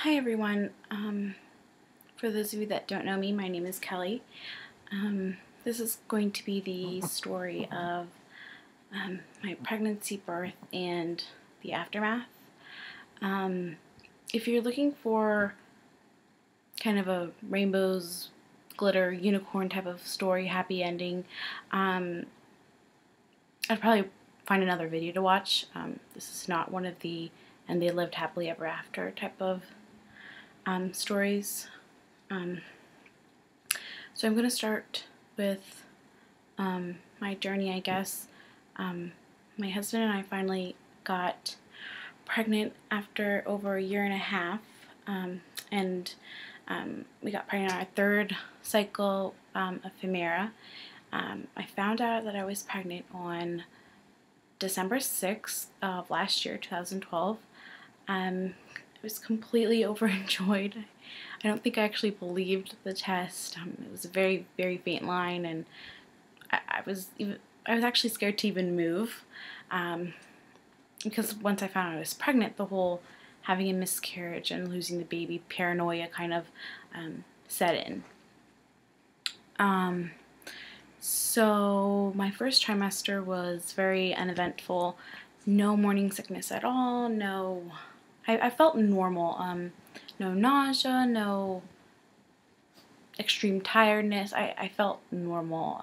Hi everyone. For those of you that don't know me, my name is Kelly. This is going to be the story of my pregnancy, birth, and the aftermath. If you're looking for kind of a rainbows, glitter, unicorn type of story, happy ending, I'd probably find another video to watch. This is not one of the and they lived happily ever after type of stories. So I'm going to start with my journey, I guess. My husband and I finally got pregnant after over a year and a half, and we got pregnant on our third cycle of Femera. I found out that I was pregnant on December 6th of last year, 2012. I was completely overjoyed. I don't think I actually believed the test. It was a very, very faint line, and I was actually scared to even move, because once I found out I was pregnant, the whole having a miscarriage and losing the baby paranoia kind of set in. So my first trimester was very uneventful. No morning sickness at all. No, I felt normal. No nausea, no extreme tiredness. I felt normal.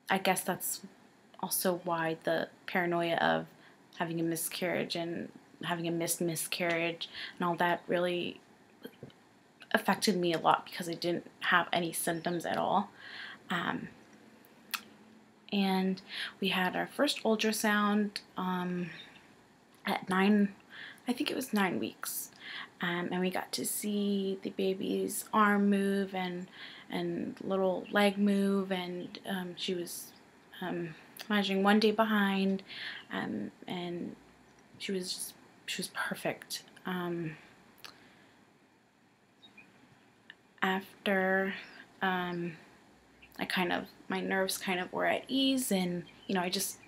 I guess that's also why the paranoia of having a miscarriage and having a missed miscarriage and all that really affected me a lot, because I didn't have any symptoms at all. And we had our first ultrasound at I think it was 9 weeks. And we got to see the baby's arm move and little leg move, and she was measuring 1 day behind, and she was perfect. After my nerves kind of were at ease, and I just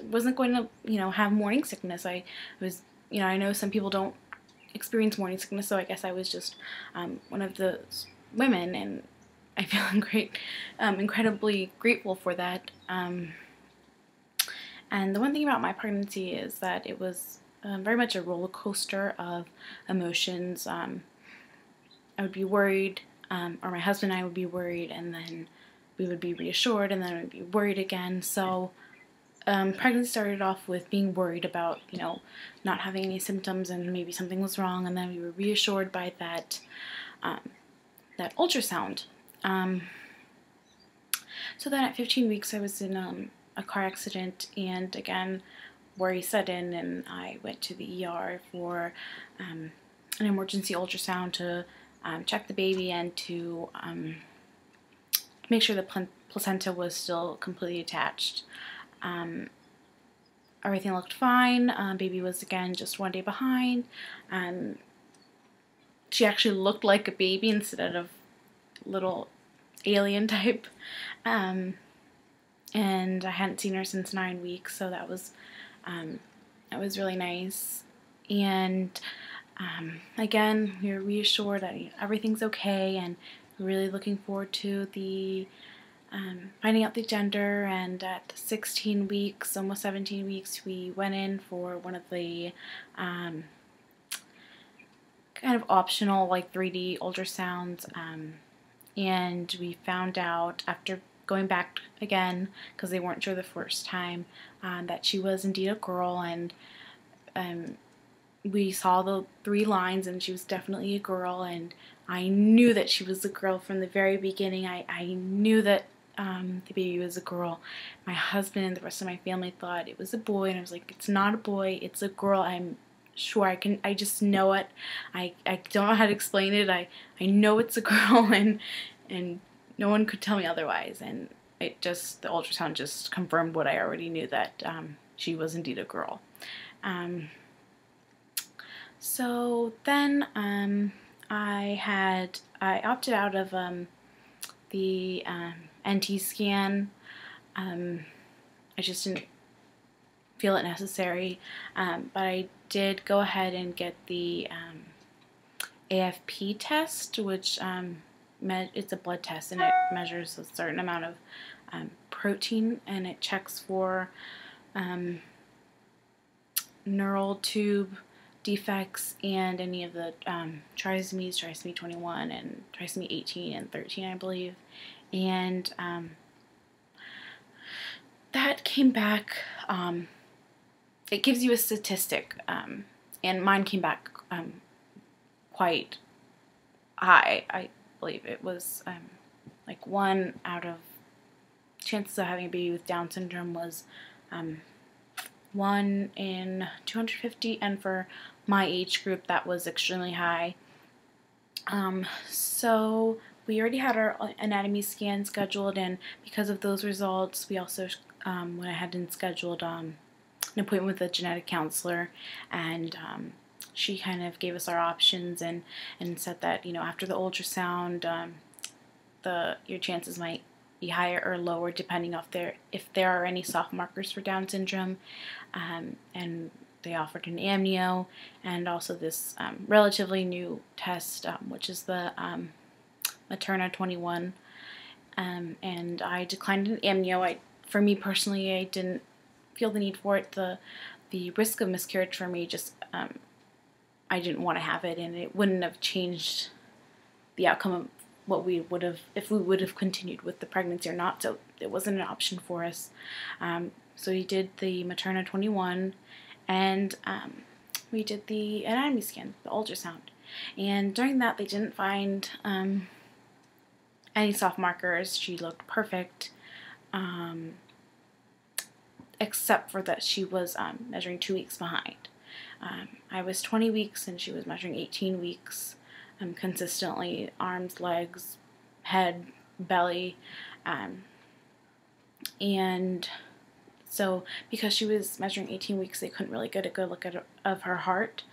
wasn't going to have morning sickness. I was, I know some people don't experience morning sickness, so I guess I was just one of those women, and I feel incredibly grateful for that. And the one thing about my pregnancy is that it was very much a roller coaster of emotions. I would be worried, or my husband and I would be worried, and then we would be reassured, and then we'd be worried again. So pregnancy started off with being worried about, not having any symptoms and maybe something was wrong, and then we were reassured by that ultrasound. So then at 15 weeks I was in a car accident, and again worry set in, and I went to the ER for an emergency ultrasound to check the baby and to make sure the placenta was still completely attached. Everything looked fine. Baby was again just 1 day behind. She actually looked like a baby instead of little alien type. And I hadn't seen her since 9 weeks, so that was really nice. And again, we were reassured that everything's okay, and we're really looking forward to the finding out the gender. And at 16 weeks, almost 17 weeks, we went in for one of the kind of optional, like 3D ultrasounds, and we found out after going back again, because they weren't sure the first time, that she was indeed a girl, and we saw the 3 lines, and she was definitely a girl, and I knew that she was a girl from the very beginning. I knew that the baby was a girl. My husband and the rest of my family thought it was a boy, and I was like, it's not a boy, it's a girl. I'm sure I just know it. I don't know how to explain it. I know it's a girl, and no one could tell me otherwise, and the ultrasound just confirmed what I already knew, that she was indeed a girl. So then I opted out of the NT scan. I just didn't feel it necessary, but I did go ahead and get the AFP test, which it's a blood test, and it measures a certain amount of protein, and it checks for neural tube defects and any of the trisomies, trisomy 21 and trisomy 18 and 13, I believe. And that came back, it gives you a statistic, and mine came back quite high. I believe it was like 1 out of chances of having a baby with Down syndrome was 1 in 250, and for my age group that was extremely high. So we already had our anatomy scan scheduled, and because of those results, we also went ahead and scheduled an appointment with a genetic counselor, and she kind of gave us our options and said that, you know, after the ultrasound, your chances might be higher or lower depending if there are any soft markers for Down syndrome, and they offered an amnio and also this relatively new test, which is the Materna 21, and I declined an amnio. For me personally, I didn't feel the need for it. The risk of miscarriage for me just I didn't want to have it, and it wouldn't have changed the outcome of what we would have if we would have continued with the pregnancy or not. So it wasn't an option for us. So we did the Materna 21, and we did the anatomy scan, the ultrasound. And during that, they didn't find any soft markers. She looked perfect, except for that she was measuring 2 weeks behind. I was 20 weeks and she was measuring 18 weeks, consistently, arms, legs, head, belly, and so because she was measuring 18 weeks, they couldn't really get a good look of her heart.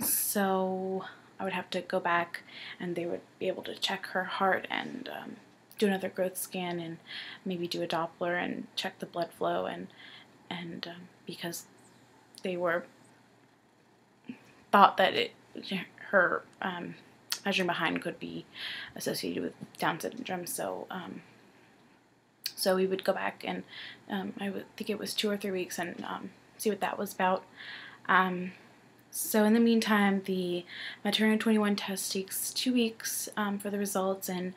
So I would have to go back, and they would be able to check her heart and do another growth scan and maybe do a Doppler and check the blood flow, and because they thought that her measuring behind could be associated with Down syndrome. So so we would go back and I would think it was 2 or 3 weeks and see what that was about. So in the meantime, the Materna 21 test takes 2 weeks for the results, and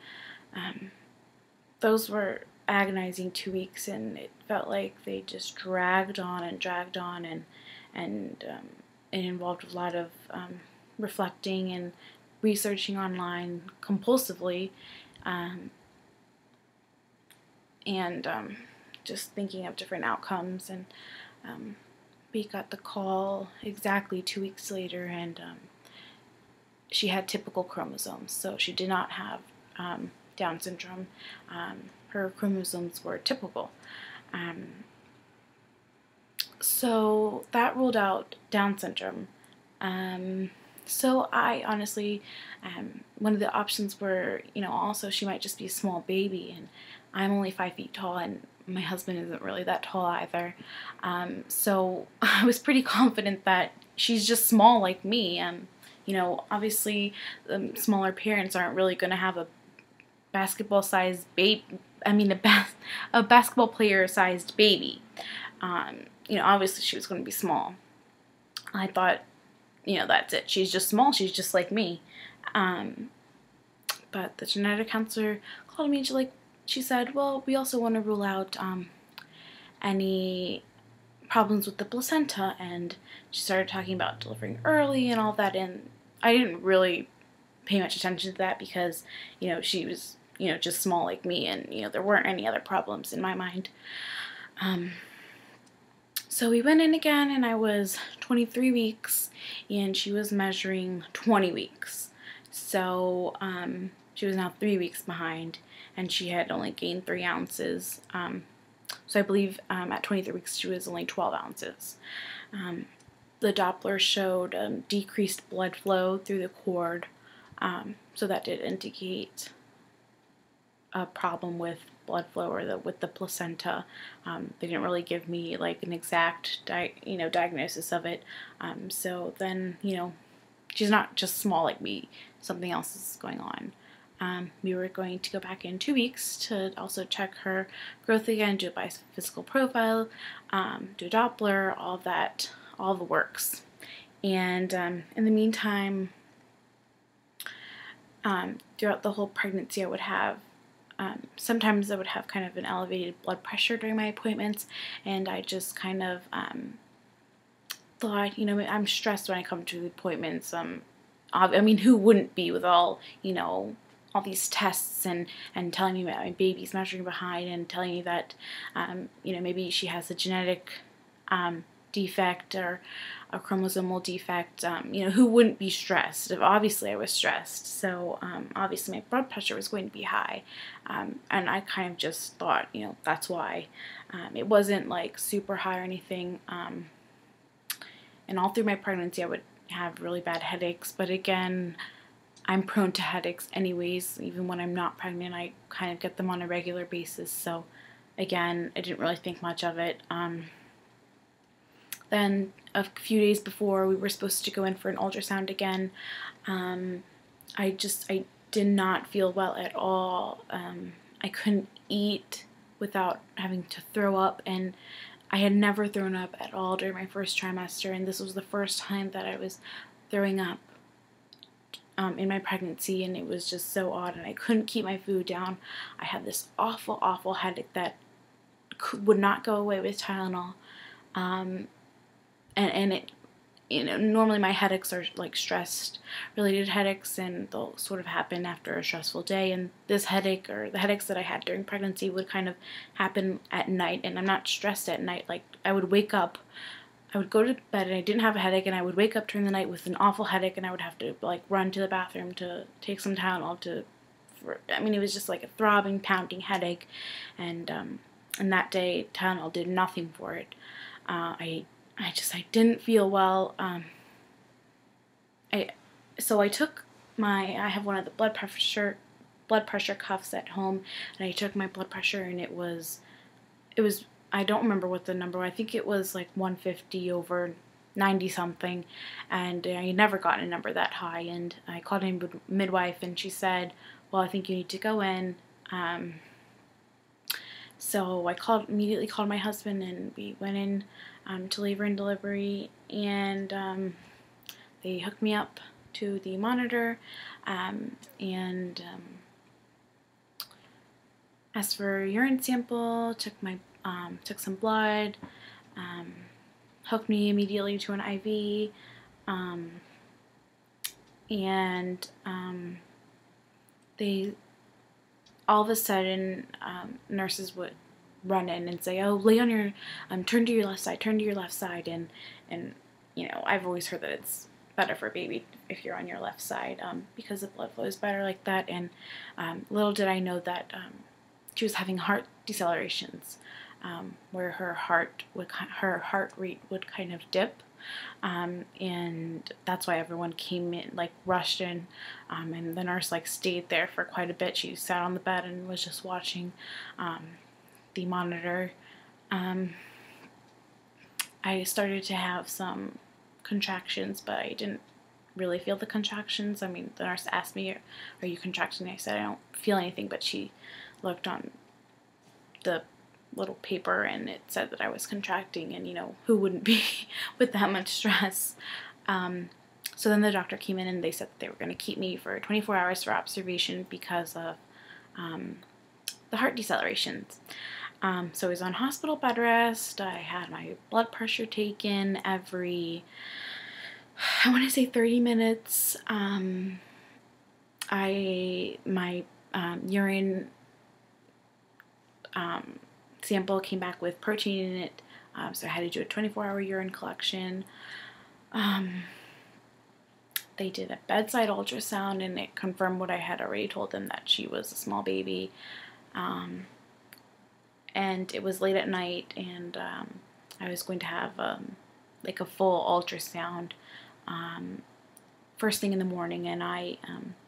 those were agonizing 2 weeks, and it felt like they just dragged on, and it involved a lot of reflecting and researching online compulsively, and just thinking of different outcomes. And we got the call exactly 2 weeks later, and she had typical chromosomes, so she did not have Down syndrome. Her chromosomes were typical. So that ruled out Down syndrome. So I honestly, one of the options were, you know, also she might just be a small baby, and I'm only 5 feet tall, and my husband isn't really that tall either. So I was pretty confident that she's just small like me. You know, obviously, smaller parents aren't really going to have a basketball-sized baby. I mean, a basketball player-sized baby. You know, obviously she was going to be small. I thought, you know, that's it. She's just small. She's just like me. But the genetic counselor called me, and she said, well, we also want to rule out any problems with the placenta, and she started talking about delivering early and all that, and I didn't really pay much attention to that because, you know, she was, you know, just small like me, and, you know, there weren't any other problems in my mind. So we went in again, and I was 23 weeks, and she was measuring 20 weeks. So she was now 3 weeks behind, and she had only gained 3 ounces. So I believe at 23 weeks she was only 12 ounces. The Doppler showed decreased blood flow through the cord, so that did indicate a problem with blood flow or with the placenta. They didn't really give me like an exact diagnosis of it. So then, she's not just small like me. Something else is going on. We were going to go back in 2 weeks to also check her growth again, do a biophysical profile, do a Doppler, all of that, all the works. And in the meantime, throughout the whole pregnancy, I would have, sometimes I would have kind of an elevated blood pressure during my appointments, and I just kind of thought, I'm stressed when I come to the appointments. I mean, who wouldn't be with all these tests and telling me that my baby's measuring behind and telling me that, maybe she has a genetic defect or a chromosomal defect. Who wouldn't be stressed? Obviously I was stressed, so obviously my blood pressure was going to be high, and I kind of just thought, that's why. It wasn't like super high or anything, and all through my pregnancy I would have really bad headaches, but again, I'm prone to headaches anyways. Even when I'm not pregnant, I kind of get them on a regular basis, so again, I didn't really think much of it. Then a few days before we were supposed to go in for an ultrasound again, I did not feel well at all. I couldn't eat without having to throw up, and I had never thrown up at all during my first trimester, and this was the first time that I was throwing up in my pregnancy, and it was just so odd, and I couldn't keep my food down. I had this awful, awful headache that would not go away with Tylenol. And it, normally my headaches are like stress-related headaches, and they'll sort of happen after a stressful day. And this headache, or the headaches that I had during pregnancy, would kind of happen at night, and I'm not stressed at night. Like, I would wake up, I would go to bed, and I didn't have a headache, and I would wake up during the night with an awful headache, and I would have to like run to the bathroom to take some Tylenol it was just like a throbbing, pounding headache, and that day Tylenol did nothing for it. I didn't feel well. So I took I have one of the blood pressure cuffs at home, and I took my blood pressure, and it was, I don't remember what the number was. I think it was like 150 over 90 something, and I had never gotten a number that high, and I called my midwife, and she said, well, I think you need to go in. So I immediately called my husband, and we went in to labor and delivery, and they hooked me up to the monitor, and asked for a urine sample, took some blood, hooked me immediately to an IV, and they, all of a sudden, nurses would run in and say, oh, lay on your, turn to your left side, and I've always heard that it's better for a baby if you're on your left side, because the blood flow is better like that, and little did I know that she was having heart decelerations, where her heart rate would kind of dip, and that's why everyone came in, like rushed in, and the nurse stayed there for quite a bit. She sat on the bed and was just watching the monitor. I started to have some contractions, but I didn't really feel the contractions. I mean, the nurse asked me, are you contracting? I said, I don't feel anything, but she looked on the little paper, and it said that I was contracting, and who wouldn't be with that much stress. So then the doctor came in, and they said that they were going to keep me for 24 hours for observation because of the heart decelerations. So I was on hospital bed rest. I had my blood pressure taken every, I want to say 30 minutes. My urine sample came back with protein in it, so I had to do a 24-hour urine collection. They did a bedside ultrasound, and it confirmed what I had already told them, that she was a small baby. And it was late at night, and I was going to have a full ultrasound first thing in the morning, and I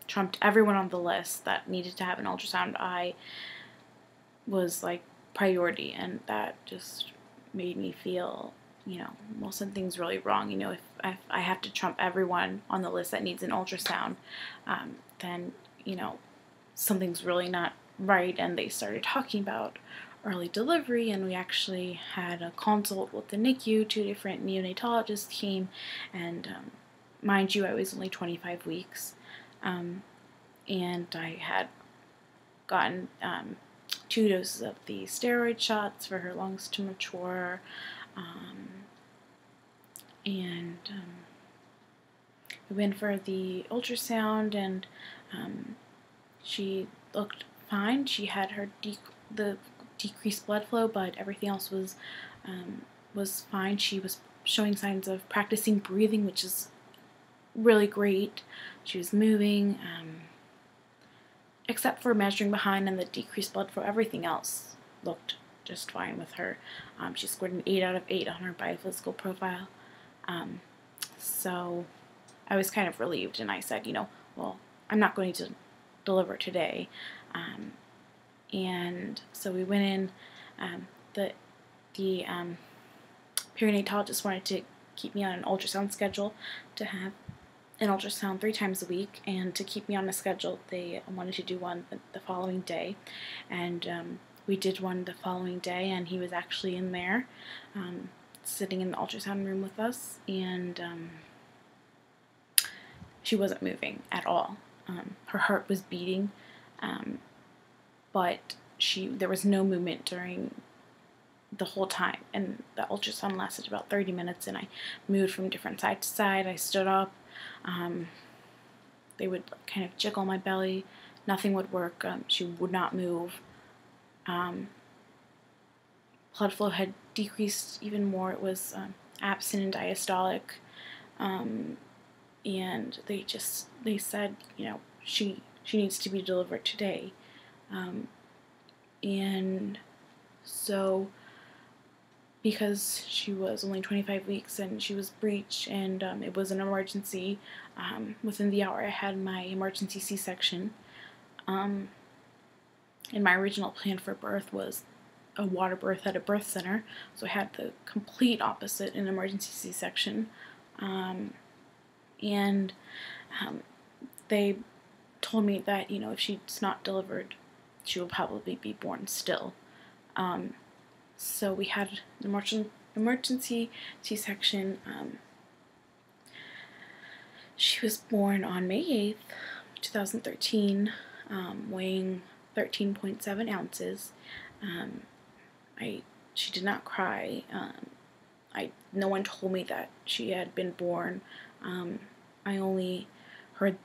trumped everyone on the list that needed to have an ultrasound. I was like priority, and that just made me feel, well, something's really wrong. If I have to trump everyone on the list that needs an ultrasound, then, something's really not right. And they started talking about early delivery, and we actually had a consult with the NICU. 2 different neonatologists came, and mind you, I was only 25 weeks, and I had gotten 2 doses of the steroid shots for her lungs to mature, and we went for the ultrasound, and she looked fine. She had the decreased blood flow, but everything else was fine. She was showing signs of practicing breathing, which is really great. She was moving, except for measuring behind and the decreased blood flow. Everything else looked just fine with her. She scored an 8 out of 8 on her biophysical profile. So I was kind of relieved, and I said, well, I'm not going to deliver today. And so we went in. The perinatologist wanted to keep me on an ultrasound schedule, to have an ultrasound 3 times a week, and to keep me on a schedule, they wanted to do one the following day. And we did one the following day, and he was actually in there, sitting in the ultrasound room with us, and she wasn't moving at all. Her heart was beating, but there was no movement during the whole time, and the ultrasound lasted about 30 minutes, and I moved from different side to side. I stood up. They would kind of jiggle my belly. Nothing would work. She would not move. Blood flow had decreased even more. It was absent and diastolic, and they said, she needs to be delivered today, and so, because she was only 25 weeks and she was breech, and it was an emergency, within the hour I had my emergency C-section. And my original plan for birth was a water birth at a birth center, so I had the complete opposite, an emergency C-section. And they told me that, if she's not delivered, she will probably be born still. So we had an emergency C-section. She was born on May 8th, 2013, weighing 13.7 ounces. She did not cry. No one told me that she had been born. I only heard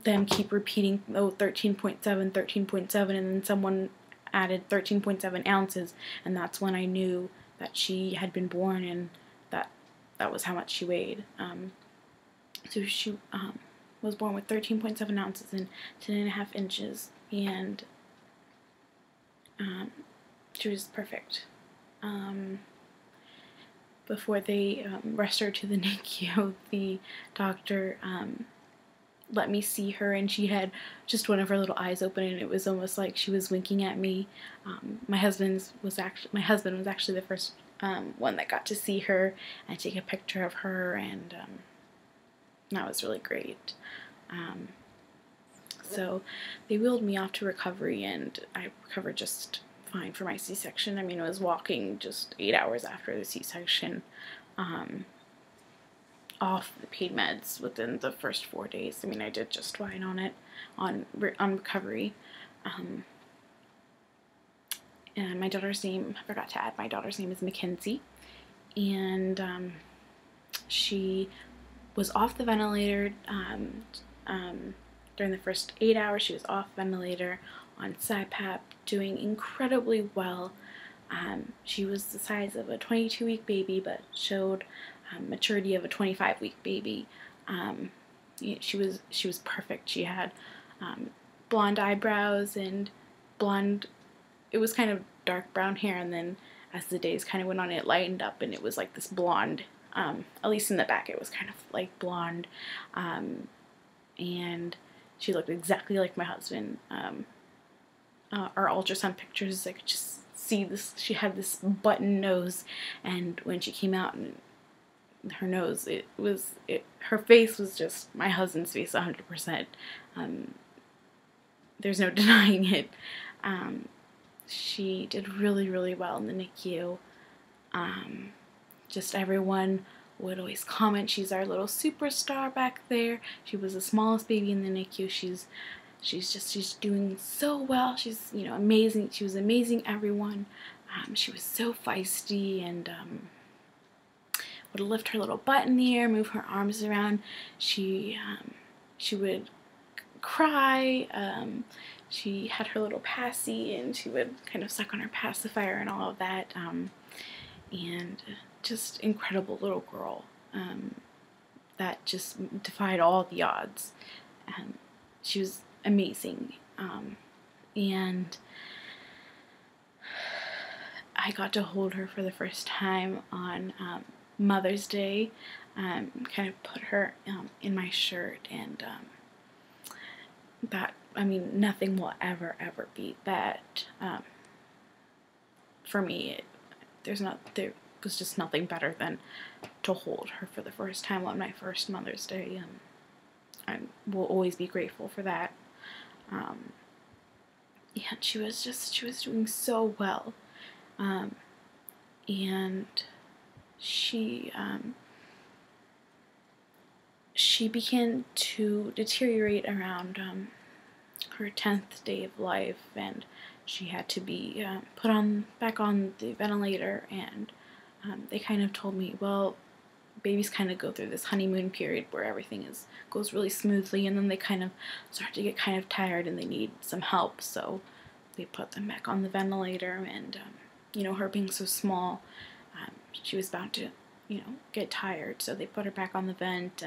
them keep repeating, 13.7, 13.7, and then someone added 13.7 ounces, and that's when I knew that she had been born, and that was how much she weighed. So she was born with 13.7 ounces and 10.5 inches, and she was perfect. Before they rushed her to the NICU, the doctor let me see her, and she had just one of her little eyes open, and it was almost like she was winking at me. My husband was actually the first one that got to see her and take a picture of her, and that was really great. So they wheeled me off to recovery, and I recovered just fine for my C-section. I mean, I was walking just 8 hours after the C-section, off the pain meds within the first 4 days. I mean, I did just fine on recovery. And my daughter's name, I forgot to add, my daughter's name is Mackenzie, and she was off the ventilator during the first 8 hours. She was off ventilator on CPAP, doing incredibly well. She was the size of a 22-week baby, but showed maturity of a 25-week baby. She was perfect. She had blonde eyebrows and blonde. It was kind of dark brown hair, and then as the days kind of went on, it lightened up, and it was like this blonde. At least in the back, it was kind of like blonde, and she looked exactly like my husband. our ultrasound pictures, I could just see this. She had this button nose, and when she came out, and her nose, her face was just my husband's face, 100%. There's no denying it. She did really, really well in the NICU. Just everyone would always comment, she's our little superstar back there. She was the smallest baby in the NICU. She's doing so well. She's, amazing. She was amazing, everyone. She was so feisty and would lift her little butt in the air, move her arms around. She would cry. She had her little passy, and she would kind of suck on her pacifier and all of that. And just incredible little girl that just defied all the odds. She was amazing. And I got to hold her for the first time on Mother's Day. Kind of put her in my shirt, and nothing will ever beat that. For me, there was just nothing better than to hold her for the first time on my first Mother's Day. I will always be grateful for that. She was doing so well. And she began to deteriorate around her 10th day of life, and she had to be put back on the ventilator. And they kind of told me, well, babies kind of go through this honeymoon period where everything goes really smoothly, and then they kind of start to get kind of tired and they need some help. So they put them back on the ventilator, and her being so small, she was bound to get tired, so they put her back on the vent.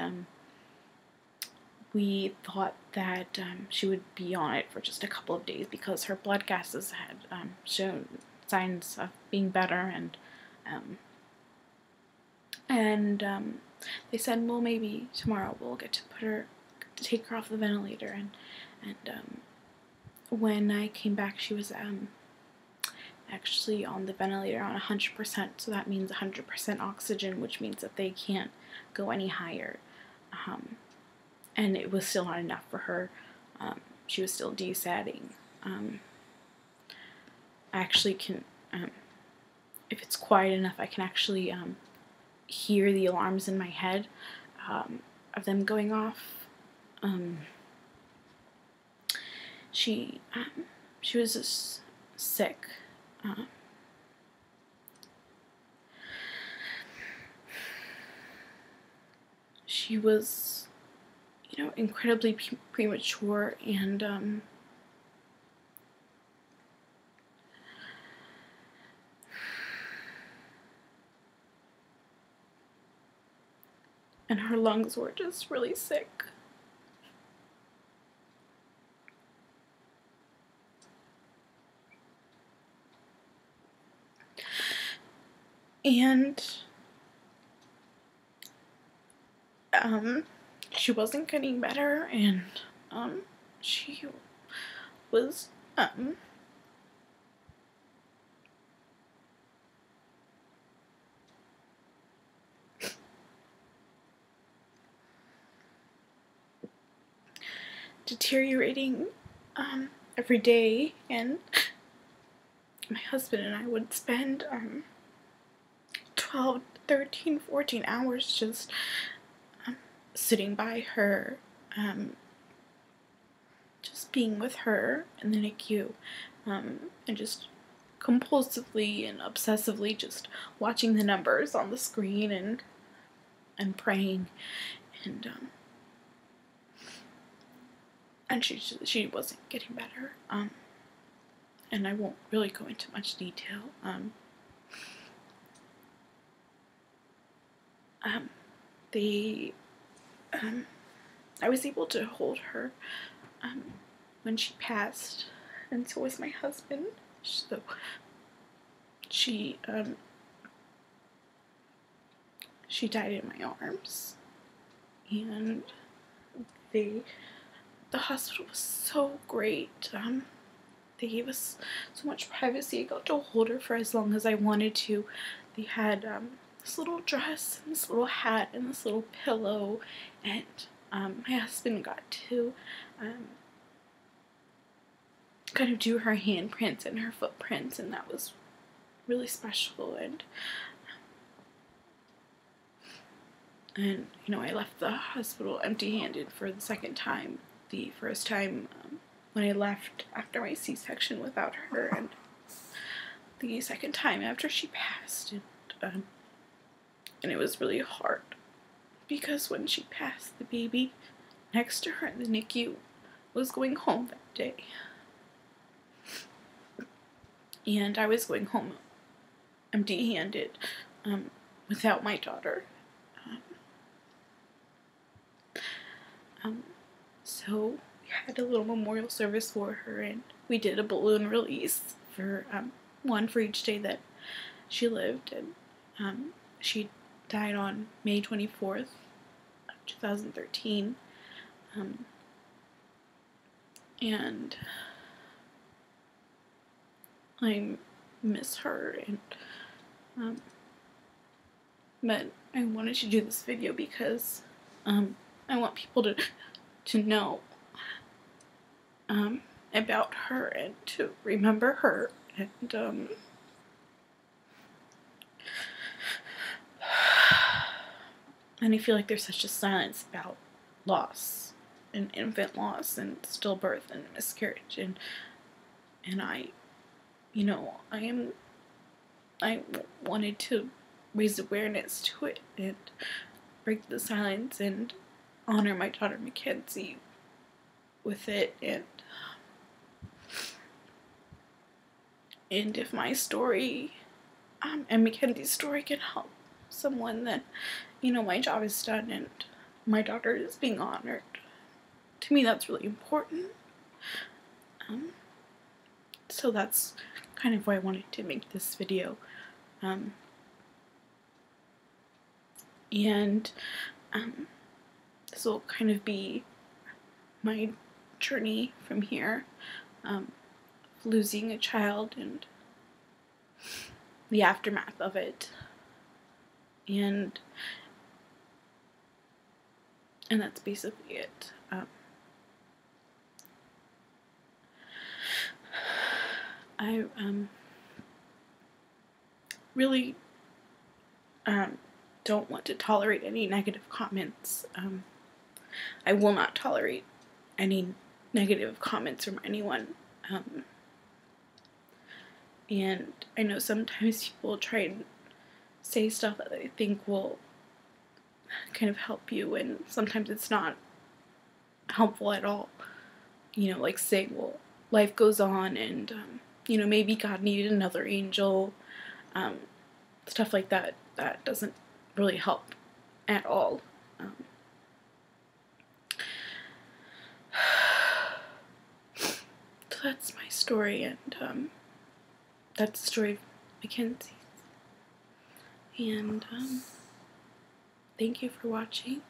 We thought that she would be on it for just a couple of days because her blood gases had shown signs of being better, and they said, well, maybe tomorrow we'll get to take her off the ventilator. And when I came back, she was actually on the ventilator on 100%, so that means 100% oxygen, which means that they can't go any higher. And it was still not enough for her. She was still desatting. I actually can, if it's quiet enough, I can actually hear the alarms in my head of them going off. She was just sick. She was, incredibly premature, and her lungs were just really sick. And she wasn't getting better, and she was deteriorating every day, and my husband and I would spend 12, 13, 14 hours just sitting by her, just being with her in the NICU, and just compulsively and obsessively just watching the numbers on the screen and praying, and she wasn't getting better, and I won't really go into much detail. I was able to hold her when she passed, and so was my husband. So she died in my arms, and the hospital was so great. they gave us so much privacy. I got to hold her for as long as I wanted to. They had this little dress and this little hat and this little pillow, and my husband got to kind of do her handprints and her footprints, and that was really special. And you know, I left the hospital empty-handed for the second time. The first time when I left after my C-section without her, and the second time after she passed. And it was really hard because when she passed, the baby next to her in the NICU was going home that day. And I was going home empty-handed without my daughter. So we had a little memorial service for her, and we did a balloon release for one for each day that she lived. And she died on May 24th, 2013. And I miss her, and but I wanted to do this video because I want people to know about her and to remember her, and I feel like there's such a silence about loss and infant loss and stillbirth and miscarriage, and I, you know, I wanted to raise awareness to it and break the silence and honor my daughter Mackenzie with it, and if my story and Mackenzie's story can help someone, then, you know, my job is done and my daughter is being honored. To me, that's really important. So that's kind of why I wanted to make this video. This will kind of be my journey from here, losing a child and the aftermath of it, and that's basically it. I really don't want to tolerate any negative comments. I will not tolerate any negative comments from anyone. And I know sometimes people try and say stuff that they think will kind of help you, and sometimes it's not helpful at all. You know, like saying, well, life goes on, and you know, maybe God needed another angel, stuff like that. That doesn't really help at all. So that's my story, and that's the story of Mackenzie. And thank you for watching.